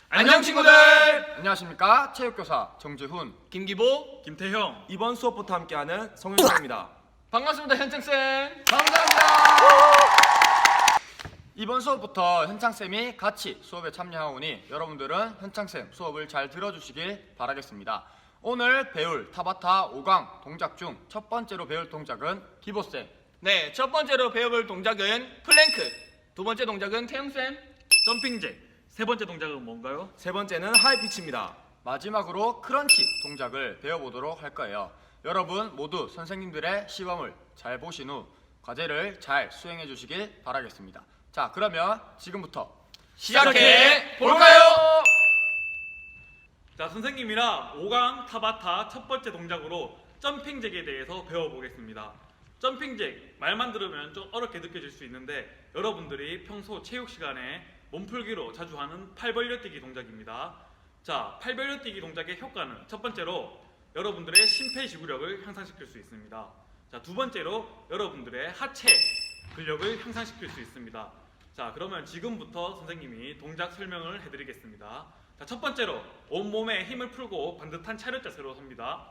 안녕 친구들! 안녕하십니까? 체육교사 정재훈, 김기보, 김태형. 이번 수업부터 함께하는 성윤입니다. 반갑습니다 현창쌤. 감사합니다. 이번 수업부터 현창쌤이 같이 수업에 참여하오니 여러분들은 현창쌤 수업을 잘 들어주시길 바라겠습니다. 오늘 배울 타바타 5강 동작 중 첫 번째로 배울 동작은 기보쌤, 네, 첫 번째로 배워볼 동작은 플랭크, 두 번째 동작은 태형쌤. 점핑잭. 세 번째 동작은 뭔가요? 세 번째는 하이피치입니다. 마지막으로 크런치 동작을 배워보도록 할 거예요. 여러분 모두 선생님들의 시범을 잘 보신 후 과제를 잘 수행해 주시길 바라겠습니다. 자, 그러면 지금부터 시작해 볼까요? 자, 선생님이랑 5강 타바타 첫 번째 동작으로 점핑잭에 대해서 배워보겠습니다. 점핑잭 말만 들으면 좀 어렵게 느껴질 수 있는데 여러분들이 평소 체육 시간에 몸풀기로 자주 하는 팔 벌려뛰기 동작입니다. 자, 팔 벌려뛰기 동작의 효과는 첫 번째로 여러분들의 심폐지구력을 향상시킬 수 있습니다. 자, 두 번째로 여러분들의 하체 근력을 향상시킬 수 있습니다. 자, 그러면 지금부터 선생님이 동작 설명을 해드리겠습니다. 자, 첫 번째로 온몸에 힘을 풀고 반듯한 차렷 자세로 섭니다.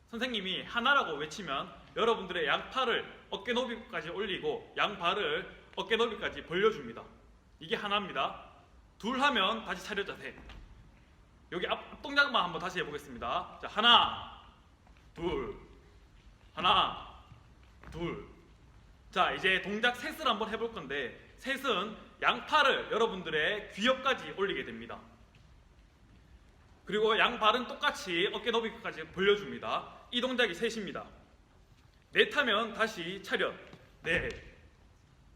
선생님이 하나라고 외치면 여러분들의 양팔을 어깨 높이까지 올리고 양발을 어깨 높이까지 벌려줍니다. 이게 하나입니다. 둘 하면 다시 차렷 자세. 여기 앞 동작만 한번 다시 해보겠습니다. 자, 하나, 둘, 하나, 둘. 자, 이제 동작 셋을 한번 해볼 건데 셋은 양팔을 여러분들의 귀 옆까지 올리게 됩니다. 그리고 양발은 똑같이 어깨 높이까지 벌려줍니다. 이 동작이 셋입니다. 넷 하면 다시 차렷. 넷.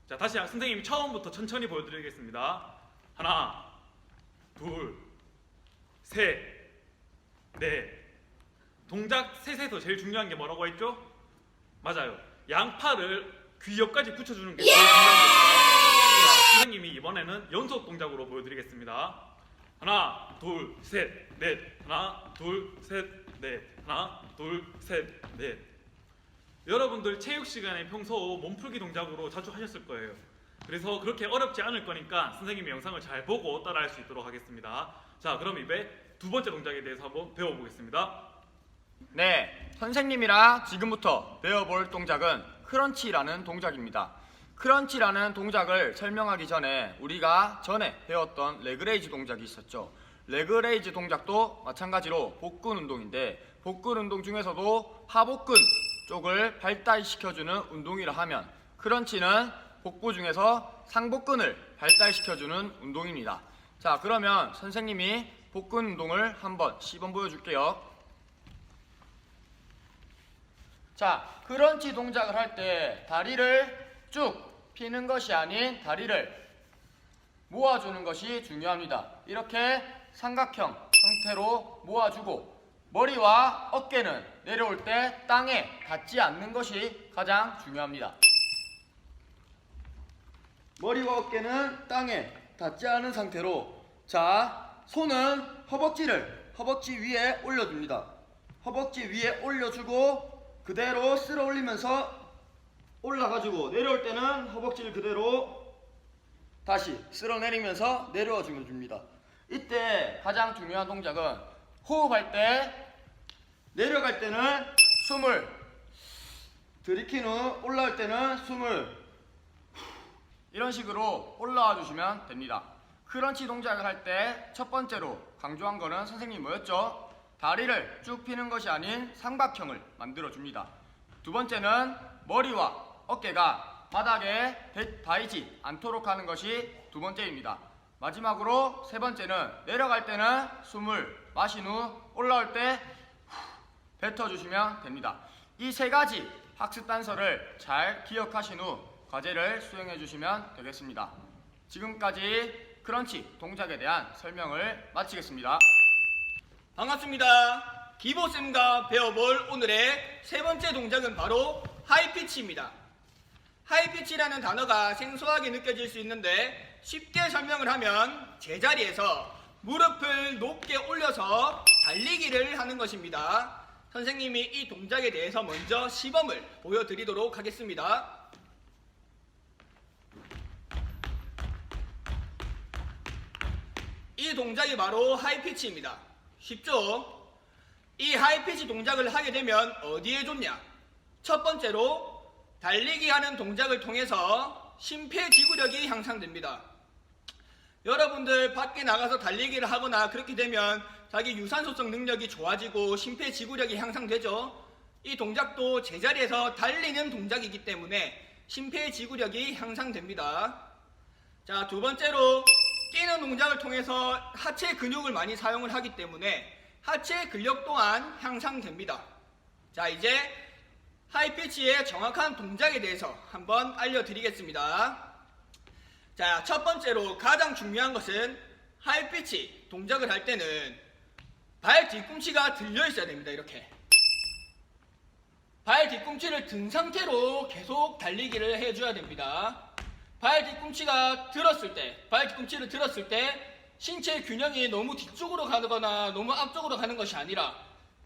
자, 다시 선생님이 처음부터 천천히 보여드리겠습니다. 하나, 둘, 셋, 넷. 동작 셋에서 제일 중요한 게 뭐라고 했죠? 맞아요. 양팔을 귀 옆까지 붙여주는 게 제일 중요한 겁니다. 자, 선생님이 이번에는 연속 동작으로 보여드리겠습니다. 하나, 둘, 셋, 넷. 하나, 둘, 셋, 넷. 하나, 둘, 셋, 넷. 여러분들 체육 시간에 평소 몸풀기 동작으로 자주 하셨을 거예요. 그래서 그렇게 어렵지 않을 거니까 선생님의 영상을 잘 보고 따라할 수 있도록 하겠습니다. 자, 그럼 이제 두 번째 동작에 대해서 한번 배워보겠습니다. 네, 선생님이랑 지금부터 배워볼 동작은 크런치라는 동작입니다. 크런치라는 동작을 설명하기 전에 우리가 전에 배웠던 레그레이즈 동작이 있었죠. 레그레이즈 동작도 마찬가지로 복근 운동인데 복근 운동 중에서도 하복근 쪽을 발달시켜주는 운동이라 하면 크런치는 복부 중에서 상복근을 발달시켜주는 운동입니다. 자, 그러면 선생님이 복근 운동을 한번 시범 보여줄게요. 자, 크런치 동작을 할 때 다리를 쭉 피는 것이 아닌 다리를 모아주는 것이 중요합니다. 이렇게 삼각형 상태로 모아주고 머리와 어깨는 내려올 때 땅에 닿지 않는 것이 가장 중요합니다. 머리와 어깨는 땅에 닿지 않은 상태로, 자, 손은 허벅지 위에 올려줍니다. 허벅지 위에 올려주고 그대로 쓸어 올리면서 올라가지고 내려올 때는 허벅지를 그대로 다시 쓸어 내리면서 내려와 주면 줍니다. 이때 가장 중요한 동작은 호흡할 때 내려갈 때는 숨을 들이킨 후 올라올 때는 숨을 이런 식으로 올라와 주시면 됩니다. 크런치 동작을 할 때 첫 번째로 강조한 거는 선생님 뭐였죠? 다리를 쭉 피는 것이 아닌 삼각형을 만들어 줍니다. 두 번째는 머리와 어깨가 바닥에 닿이지 않도록 하는 것이 두 번째입니다. 마지막으로 세 번째는 내려갈 때는 숨을 마신 후 올라올 때 뱉어주시면 됩니다. 이 세 가지 학습 단서를 잘 기억하신 후 과제를 수행해 주시면 되겠습니다. 지금까지 크런치 동작에 대한 설명을 마치겠습니다. 반갑습니다. 기보쌤과 배워볼 오늘의 세 번째 동작은 바로 하이피치입니다. 하이피치라는 단어가 생소하게 느껴질 수 있는데 쉽게 설명을 하면 제자리에서 무릎을 높게 올려서 달리기를 하는 것입니다. 선생님이 이 동작에 대해서 먼저 시범을 보여드리도록 하겠습니다. 이 동작이 바로 하이피치입니다. 쉽죠? 이 하이피치 동작을 하게 되면 어디에 좋냐? 첫 번째로 달리기 하는 동작을 통해서 심폐지구력이 향상됩니다. 여러분들 밖에 나가서 달리기를 하거나 그렇게 되면 자기 유산소성 능력이 좋아지고 심폐지구력이 향상되죠. 이 동작도 제자리에서 달리는 동작이기 때문에 심폐지구력이 향상됩니다. 자, 두 번째로 뛰는 동작을 통해서 하체 근육을 많이 사용을 하기 때문에 하체 근력 또한 향상됩니다. 자, 이제 하이피치의 정확한 동작에 대해서 한번 알려드리겠습니다. 자, 첫 번째로 가장 중요한 것은 하이피치 동작을 할 때는 발 뒤꿈치가 들려 있어야 됩니다. 이렇게 발 뒤꿈치를 든 상태로 계속 달리기를 해줘야 됩니다. 발 뒤꿈치를 들었을 때 신체 균형이 너무 뒤쪽으로 가거나 너무 앞쪽으로 가는 것이 아니라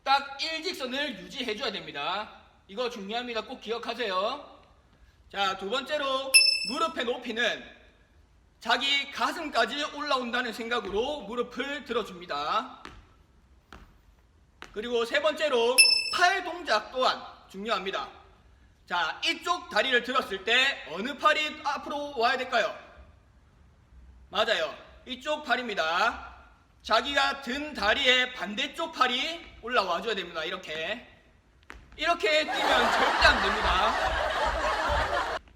딱 일직선을 유지해줘야 됩니다. 이거 중요합니다. 꼭 기억하세요. 자, 두 번째로 무릎의 높이는 자기 가슴까지 올라온다는 생각으로 무릎을 들어줍니다. 그리고 세 번째로 팔 동작 또한 중요합니다. 자, 이쪽 다리를 들었을 때 어느 팔이 앞으로 와야 될까요? 맞아요. 이쪽 팔입니다. 자기가 든 다리의 반대쪽 팔이 올라와 줘야 됩니다. 이렇게 뛰면 절대 안 됩니다.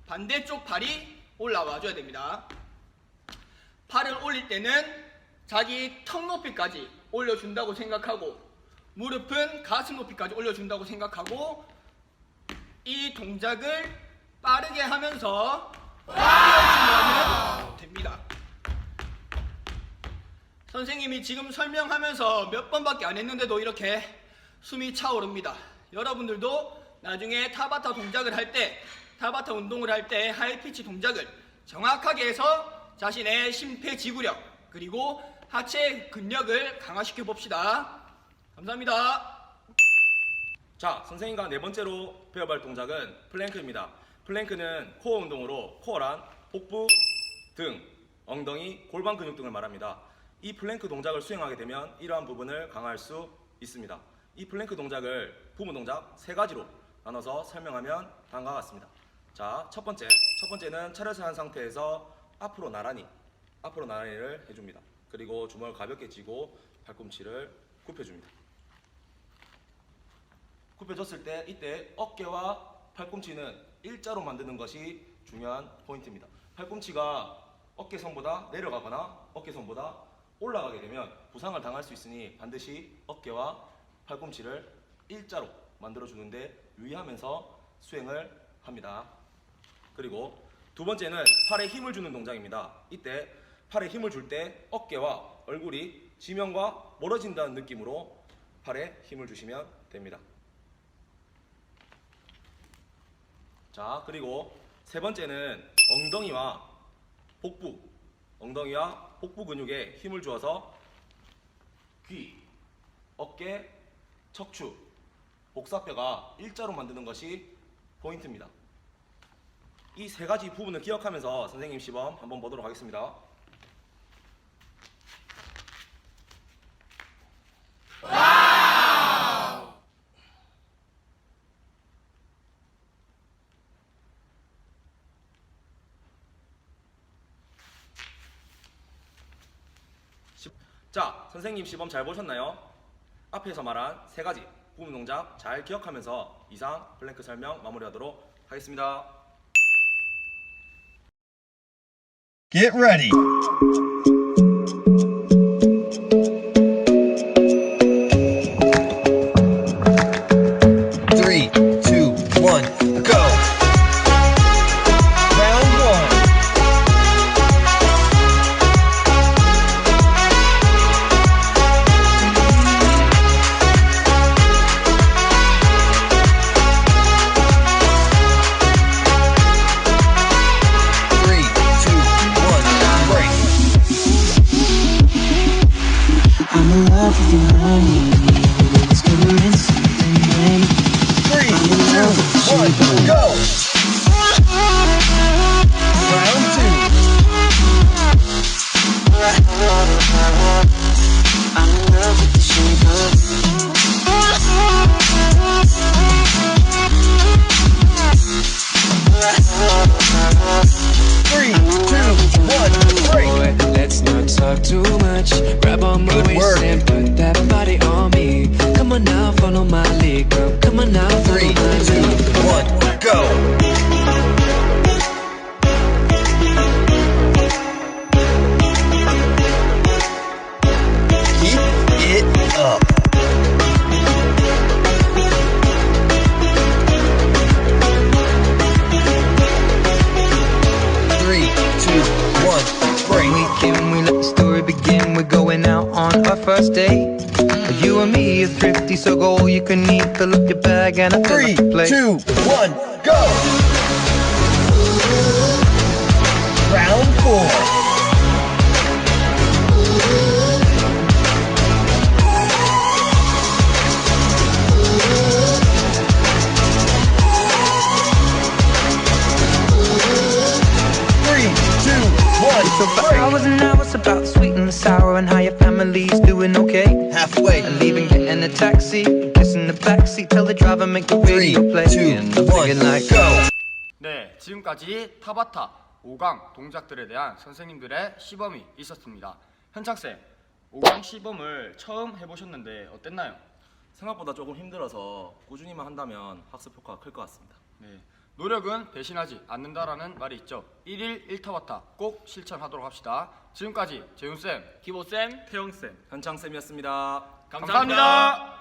반대쪽 팔이 올라와 줘야 됩니다. 팔을 올릴 때는 자기 턱 높이까지 올려준다고 생각하고 무릎은 가슴 높이까지 올려준다고 생각하고 이 동작을 빠르게 하면서 뛰어주면 됩니다. 선생님이 지금 설명하면서 몇 번밖에 안 했는데도 이렇게 숨이 차오릅니다. 여러분들도 나중에 타바타 동작을 할 때, 타바타 운동을 할 때 하이피치 동작을 정확하게 해서 자신의 심폐지구력 그리고 하체 근력을 강화시켜 봅시다. 감사합니다. 자, 선생님과 네 번째로 배워볼 동작은 플랭크입니다. 플랭크는 코어 운동으로 코어란 복부, 등, 엉덩이, 골반 근육 등을 말합니다. 이 플랭크 동작을 수행하게 되면 이러한 부분을 강화할 수 있습니다. 이 플랭크 동작을 부분 동작 세 가지로 나눠서 설명하면 다음과 같습니다. 자, 첫 번째는 차렷을 한 상태에서 앞으로 나란히를 해줍니다. 그리고 주먹을 가볍게 쥐고 팔꿈치를 굽혀줍니다. 굽혀줬을 때 이때 어깨와 팔꿈치는 일자로 만드는 것이 중요한 포인트입니다. 팔꿈치가 어깨선보다 내려가거나 어깨선보다 올라가게 되면 부상을 당할 수 있으니 반드시 어깨와 팔꿈치를 일자로 만들어주는데 유의하면서 수행을 합니다. 그리고 두 번째는 팔에 힘을 주는 동작입니다. 이때 팔에 힘을 줄 때 어깨와 얼굴이 지면과 멀어진다는 느낌으로 팔에 힘을 주시면 됩니다. 자, 그리고 세 번째는 엉덩이와 복부 근육에 힘을 주어서 귀, 어깨, 척추, 복사뼈가 일자로 만드는 것이 포인트입니다. 이 세 가지 부분을 기억하면서 선생님 시범 한번 보도록 하겠습니다. 자, 선생님 시범 잘 보셨나요? 앞에서 말한 세 가지 부분 동작 잘 기억하면서 이상 플랭크 설명 마무리하도록 하겠습니다. Get ready. 3, 2, 1, go. Round 1. I'm in love with your honey. It's doing something new. 3, 2, 1, go. Round 2. I'm in love with the shape of 3, 2, 1, break. Boy, let's not talk too much. Grab on my Good waist work. and put that body on me. Come on now, follow my lead, girl. Come on now, follow 3, 2, my lead. 1, go. Keep it up. Three, two, one, break. We let the story begin. We're going out on our first date. You and me are thrifty, so go all you can eat. Fill up your bag and I fill Three, up the plate. 2, 1, go. Round 4. Three, two, one, So for break. hours and hours about the sweet and the sour and how your family's doing okay. Halfway. And leaving, getting a taxi, kissing the backseat, tell the driver make the radio Three, play. two, And I'm one, thinking like, go. 네, 지금까지 타바타 5강 동작들에 대한 선생님들의 시범이 있었습니다. 현창쌤, 5강 시범을 처음 해보셨는데 어땠나요? 생각보다 조금 힘들어서 꾸준히만 한다면 학습 효과가 클 것 같습니다. 네, 노력은 배신하지 않는다라는 말이 있죠. 1일 1타바타 꼭 실천하도록 합시다. 지금까지 재훈쌤, 기보쌤 태영쌤 현창 쌤이었습니다. 감사합니다.